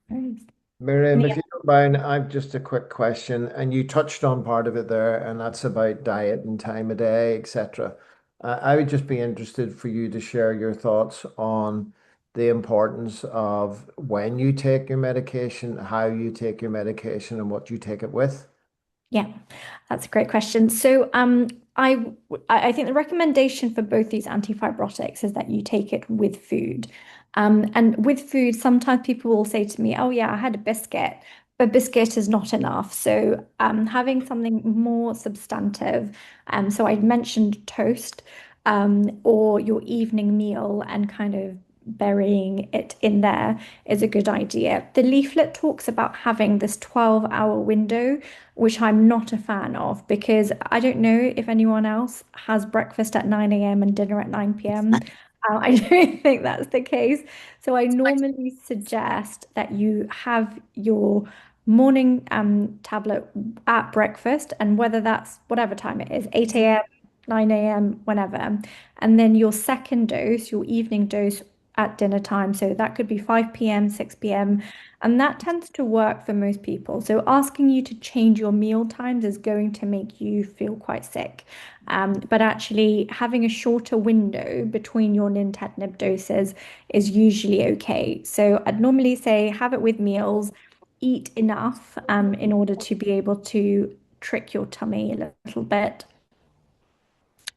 Right. Miriam, if you don't mind, I've just a quick question, and you touched on part of it there, and that's about diet and time of day, etc. I would just be interested for you to share your thoughts on the importance of when you take your medication, how you take your medication, and what you take it with. Yeah, that's a great question. So, I think the recommendation for both these antifibrotics is that you take it with food. And with food, sometimes people will say to me, "Oh yeah, I had a biscuit," but biscuit is not enough. So, having something more substantive. So I mentioned toast, or your evening meal, and kind of burying it in there is a good idea. The leaflet talks about having this 12-hour window, which I'm not a fan of because I don't know if anyone else has breakfast at 9 a.m. and dinner at 9 p.m. I don't think that's the case. So I normally suggest that you have your morning tablet at breakfast, and whether that's whatever time it is, 8 a.m., 9 a.m., whenever. And then your second dose, your evening dose at dinner time. So that could be 5 p.m., 6 p.m. And that tends to work for most people. So asking you to change your meal times is going to make you feel quite sick. But actually having a shorter window between your nintedanib doses is usually okay. So I'd normally say have it with meals, eat enough in order to be able to trick your tummy a little bit.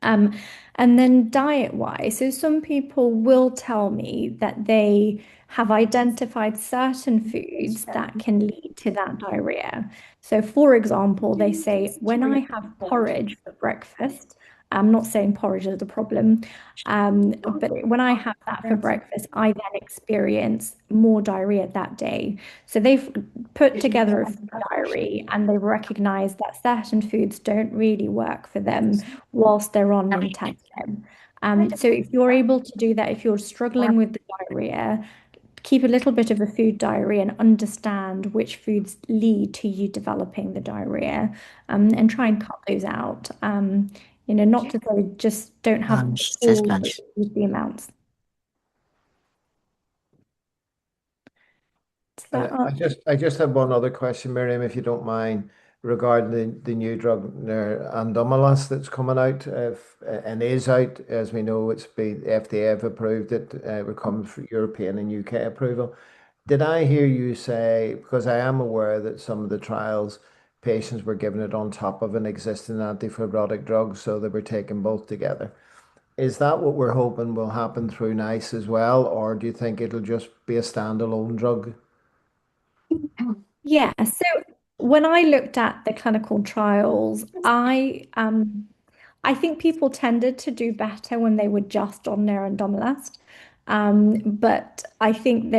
Um, and then diet wise, so some people will tell me that they have identified certain foods that can lead to that diarrhea. So, for example, they say, when I have porridge for breakfast, I'm not saying porridge is the problem, but when I have that for breakfast, I then experience more diarrhea that day. So, they've put together a food diary and they've recognized that certain foods don't really work for them whilst they're on intensive. So if you're able to do that, if you're struggling with the diarrhea, keep a little bit of a food diary and understand which foods lead to you developing the diarrhea, and try and cut those out. Not to say just don't have all, but reduce the amounts. I just have one other question, Miriam, if you don't mind, regarding the new drug Andomalas that's coming out and is out. As we know, it's been FDA have approved it. We're coming for European and UK approval. Did I hear you say, because I am aware that some of the trials, patients were given it on top of an existing antifibrotic drug, so they were taken both together. Is that what we're hoping will happen through NICE as well, or do you think it'll just be a standalone drug? Yeah, so when I looked at the clinical trials, I think people tended to do better when they were just on nerandomilast. But I think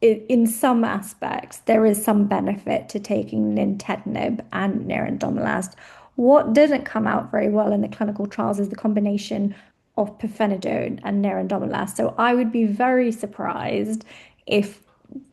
in some aspects, there is some benefit to taking nintedanib and nerandomilast. What didn't come out very well in the clinical trials is the combination of pirfenidone and nerandomilast. So I would be very surprised if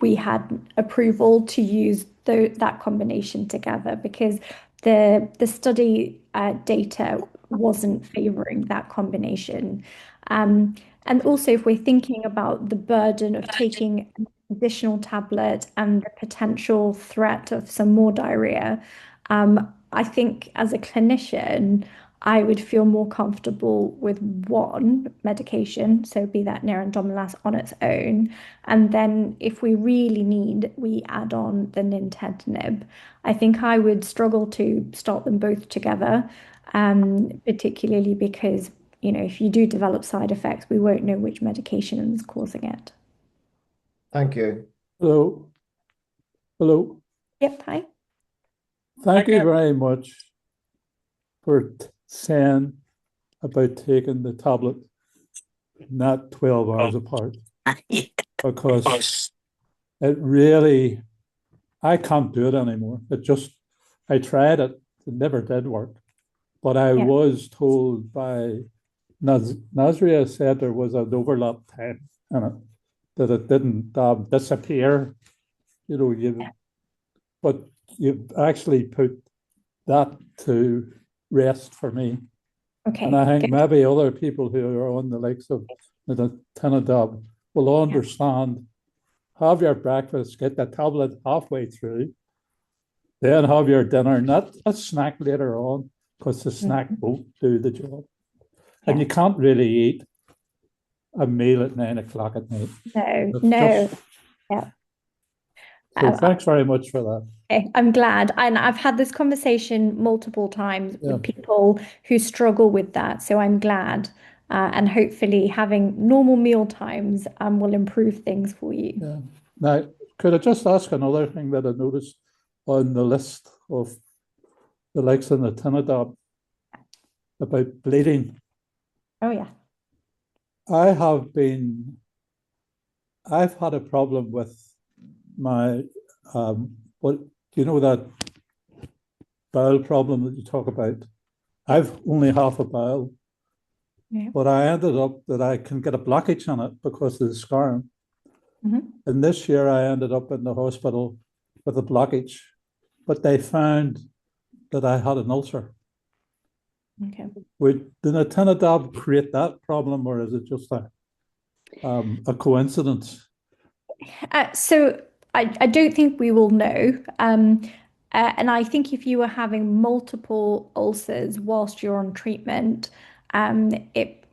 we had approval to use that combination together, because the study data wasn't favoring that combination. And also, if we're thinking about the burden of taking an additional tablet and the potential threat of some more diarrhea, I think as a clinician, I would feel more comfortable with one medication, so be that nerandomilast on its own, and then if we really need, we add on the nintedanib. I think I would struggle to start them both together, particularly because, if you do develop side effects, we won't know which medication is causing it. Thank you. Hello. Hello. Yep, hi. Thank you very much for saying about taking the tablet not 12 hours apart, because it really, I can't do it anymore. I tried it, it never did work. But I was told by Nasria said there was an overlap time in it, that it didn't disappear, but you've actually put that to rest for me. Okay. And I think good. maybe other people who are on the likes of the nintedanib will understand. Have your breakfast, get the tablet halfway through, then have your dinner, not a snack later on, because the snack won't do the job. And you can't really eat a meal at 9 o'clock at night. No. Yeah. So thanks very much for that. Okay, I'm glad. And I've had this conversation multiple times with people who struggle with that. So I'm glad. And hopefully having normal meal times will improve things for you. Yeah. Now, could I just ask another thing that I noticed on the list of the likes of the nintedanib about bleeding? Oh, yeah. I've had a problem with my, that bowel problem that you talk about? I've only half a bowel, but I ended up that I can get a blockage on it because of the scarring. And this year I ended up in the hospital with a blockage, but they found that I had an ulcer. Okay. Would the nintedanib create that problem, or is it just a coincidence? So I don't think we will know. And I think if you were having multiple ulcers whilst you're on treatment,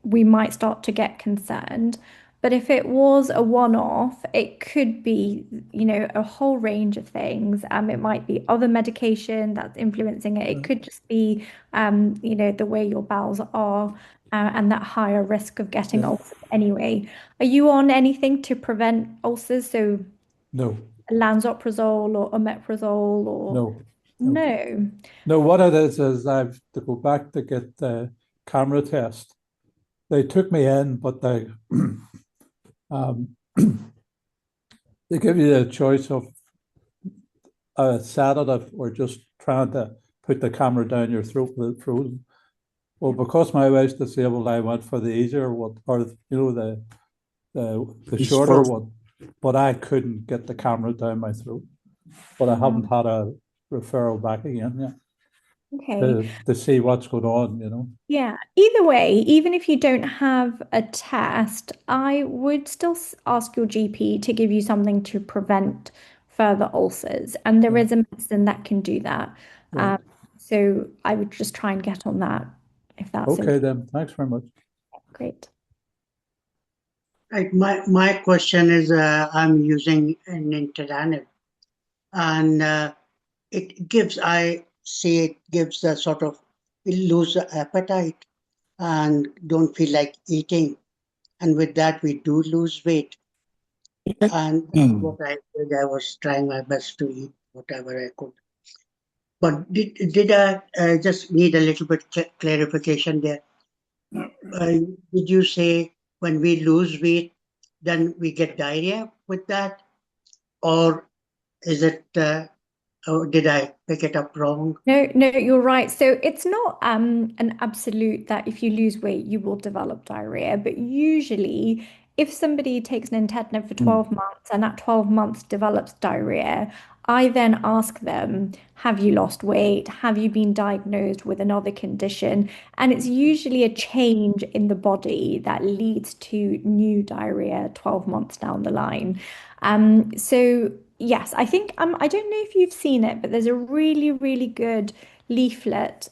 we might start to get concerned. But if it was a one-off, it could be, a whole range of things. It might be other medication that's influencing it. It could just be, the way your bowels are, and that higher risk of getting ulcers anyway. Are you on anything to prevent ulcers? So No. lansoprazole or omeprazole or No. No. What it is I have to go back to get the camera test. They took me in, but they they give you the choice of a sedative or just trying to put the camera down your throat with it frozen. Well, because my wife's disabled, I went for the easier one, or the shorter one. but I couldn't get the camera down my throat. But I haven't had a referral back again yet Okay. to see what's going on, you know. Yeah, either way, even if you don't have a test, I would still ask your GP to give you something to prevent further ulcers. And there is a medicine that can do that. Right. So I would just try and get on that if that's Okay, then. Thanks very much. great. Right. My question is, I'm using an Nintedanib, and I see it gives a sort of, we lose appetite and don't feel like eating. And with that, we do lose weight. And that's what I did. I was trying my best to eat whatever I could. But did I just need a little bit clarification there? Did you say when we lose weight, then we get diarrhea with that? Or is it, or did I pick it up wrong? No, you're right. So it's not an absolute that if you lose weight, you will develop diarrhea. But usually, if somebody takes an nintedanib for 12 months and at 12 months develops diarrhea, I then ask them, have you lost weight? Have you been diagnosed with another condition? And it's usually a change in the body that leads to new diarrhea 12 months down the line. So yes, I think I don't know if you've seen it, but there's a really, really good leaflet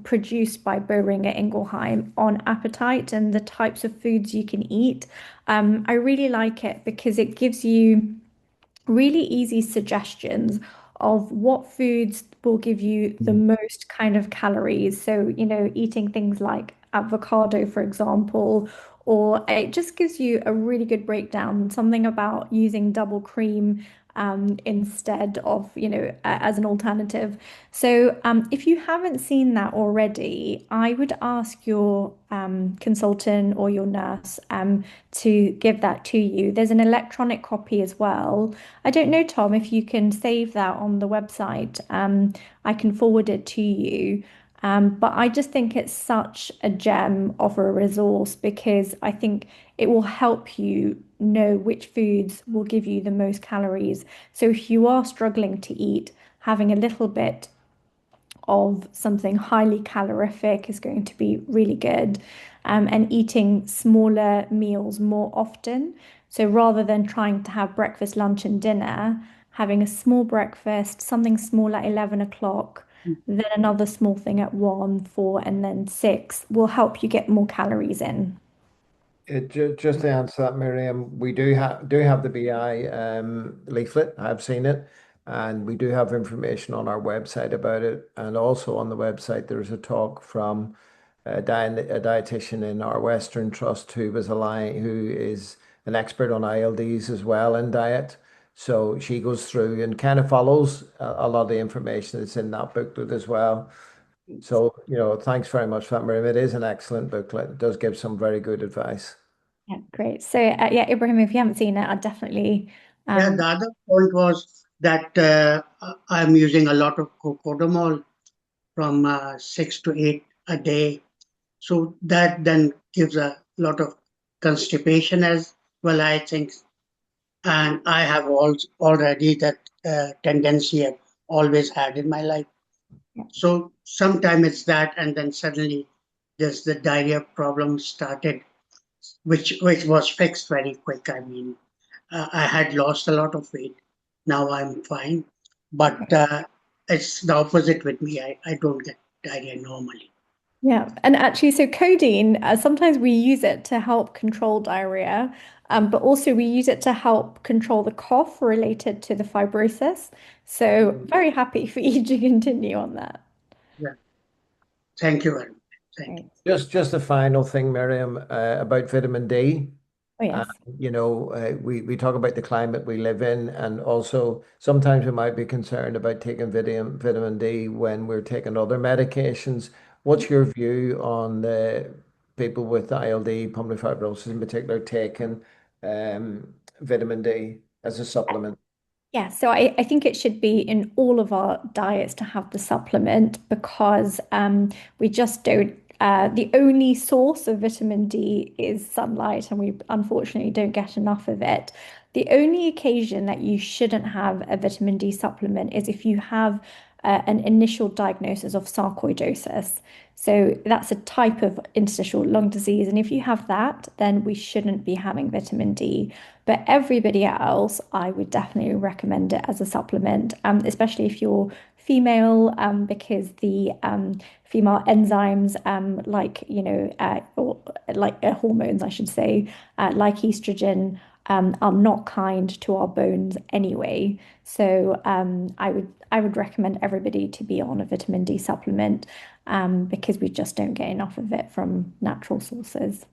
produced by Boehringer Ingelheim on appetite and the types of foods you can eat. I really like it because it gives you really easy suggestions of what foods will give you the most kind of calories. So, eating things like avocado, for example, or it just gives you a really good breakdown, something about using double cream instead of, as an alternative. So, if you haven't seen that already, I would ask your consultant or your nurse to give that to you. There's an electronic copy as well. I don't know, Tom, if you can save that on the website. I can forward it to you. But I just think it's such a gem of a resource because I think it will help you know which foods will give you the most calories. So if you are struggling to eat, having a little bit of something highly calorific is going to be really good. And eating smaller meals more often. So rather than trying to have breakfast, lunch, and dinner, having a small breakfast, something small at 11 o'clock, then another small thing at 1, 4, and then 6 will help you get more calories in. Just to answer that, Miriam, we do have the BI leaflet. I've seen it, and we do have information on our website about it. And also on the website, there's a talk from a dietitian in our Western Trust who is an expert on ILDs as well in diet. So she goes through and kind of follows a lot of the information that's in that booklet as well. So, thanks very much for that, Miriam. It is an excellent booklet. It does give some very good advice. Yeah, great. So, yeah, Ibrahim, if you haven't seen it, I'd definitely. Yeah, the other point was that I'm using a lot of cocodamol from 6 to 8 a day. So that then gives a lot of constipation as well, I think. And I have already that tendency I've always had in my life. Yeah. So sometimes it's that, and then suddenly there's the diarrhea problem started, which was fixed very quick. I mean, I had lost a lot of weight. Now I'm fine, but it's the opposite with me. I don't get diarrhea normally. Yeah, and actually, so codeine, sometimes we use it to help control diarrhea, but also we use it to help control the cough related to the fibrosis. So very happy for you to continue on that. Yeah. Thank you very much. Thank you. Great. Just a final thing, Miriam, about vitamin D. Oh, yes. We talk about the climate we live in, and also sometimes we might be concerned about taking vitamin D when we're taking other medications. What's your view on the people with ILD, pulmonary fibrosis in particular, taking vitamin D as a supplement? Yeah, so I think it should be in all of our diets to have the supplement because we just don't. The only source of vitamin D is sunlight, and we unfortunately don't get enough of it. The only occasion that you shouldn't have a vitamin D supplement is if you have an initial diagnosis of sarcoidosis. So that's a type of interstitial lung disease. And if you have that, then we shouldn't be having vitamin D. But everybody else, I would definitely recommend it as a supplement, especially if you're female, because the female enzymes, or like hormones, I should say, like estrogen, are not kind to our bones anyway. So I would recommend everybody to be on a vitamin D supplement, because we just don't get enough of it from natural sources.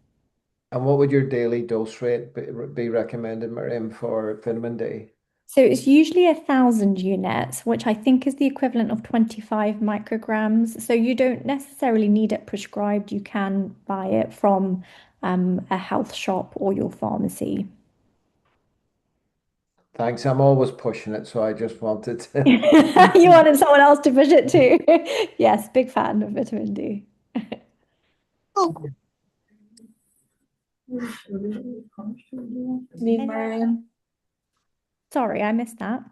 And what would your daily dose rate be recommended, Marium, for vitamin D? So it's usually 1,000 units, which I think is the equivalent of 25 micrograms. So you don't necessarily need it prescribed. You can buy it from a health shop or your pharmacy. Thanks. I'm always pushing it, so I just wanted to. You wanted someone else to push it too. Yes, big fan of vitamin D. Me, Mariam. Sorry, I missed that.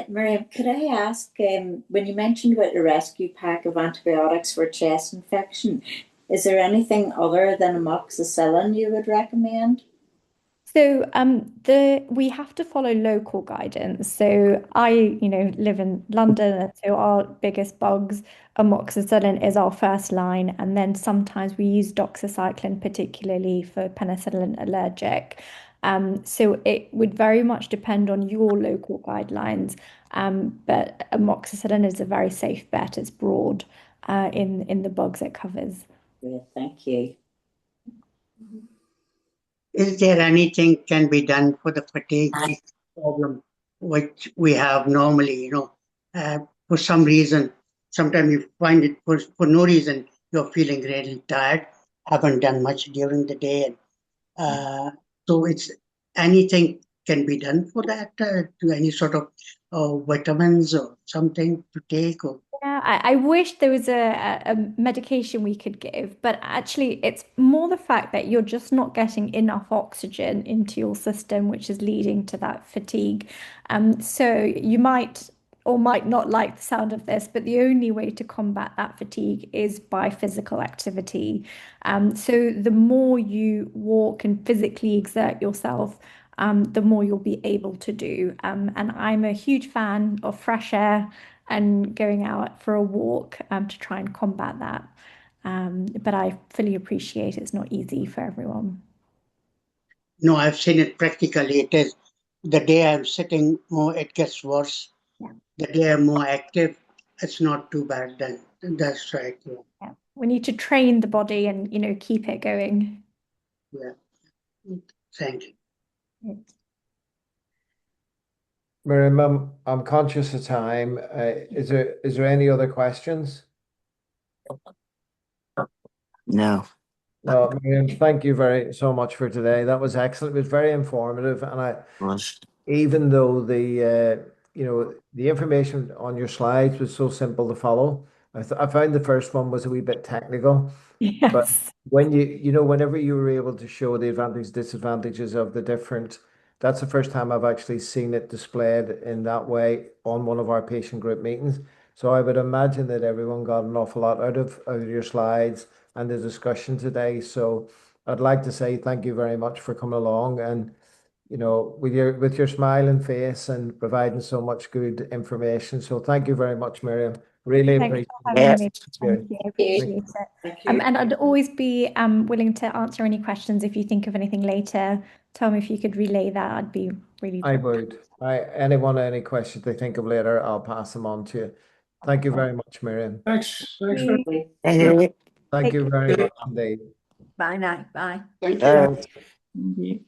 Mariam, could I ask, when you mentioned about the rescue pack of antibiotics for chest infection, is there anything other than amoxicillin you would recommend? So we have to follow local guidance. So I, live in London, and so our biggest bugs, amoxicillin is our first line, and then sometimes we use doxycycline, particularly for penicillin allergic. So it would very much depend on your local guidelines. But amoxicillin is a very safe bet. It's broad in the bugs it covers. Great, thank you. Is there anything can be done for the fatigue problem, which we have normally, for some reason, sometimes you find it for no reason, you're feeling really tired, haven't done much during the day. And so it's anything can be done for that, to any sort of vitamins or something to take or. Yeah, I wish there was a medication we could give, but actually, it's more the fact that you're just not getting enough oxygen into your system, which is leading to that fatigue. So you might or might not like the sound of this, but the only way to combat that fatigue is by physical activity. So the more you walk and physically exert yourself, the more you'll be able to do. And I'm a huge fan of fresh air and going out for a walk, to try and combat that. But I fully appreciate it's not easy for everyone. No, I've seen it practically. It is the day I'm sitting more, it gets worse. Yeah. The day I'm more active, it's not too bad then. That's right. Yeah. Yeah. We need to train the body and, keep it going. Yeah. Thank you. Right. Marium, I'm conscious of time. Is there any other questions? No. No, Marium, thank you so much for today. That was excellent. It was very informative, and even though the information on your slides was so simple to follow, I found the first one was a wee bit technical. Yes. But whenever you were able to show the advantages, disadvantages of the different, that's the first time I've actually seen it displayed in that way on one of our patient group meetings. So I would imagine that everyone got an awful lot out of your slides and the discussion today. So I'd like to say thank you very much for coming along and, with your smiling face and providing so much good information. So thank you very much, Marium. Really Thanks appreciate for having me. it. Thank you. I appreciate it. And I'd always be willing to answer any questions if you think of anything later. Tom, if you could relay that, I'd be really. I would. Any questions they think of later, I'll pass them on to you. Thank you very much, Marium. Thanks. Thank Very Thank you very much indeed. Bye now. Bye. Thank you. Uh, you.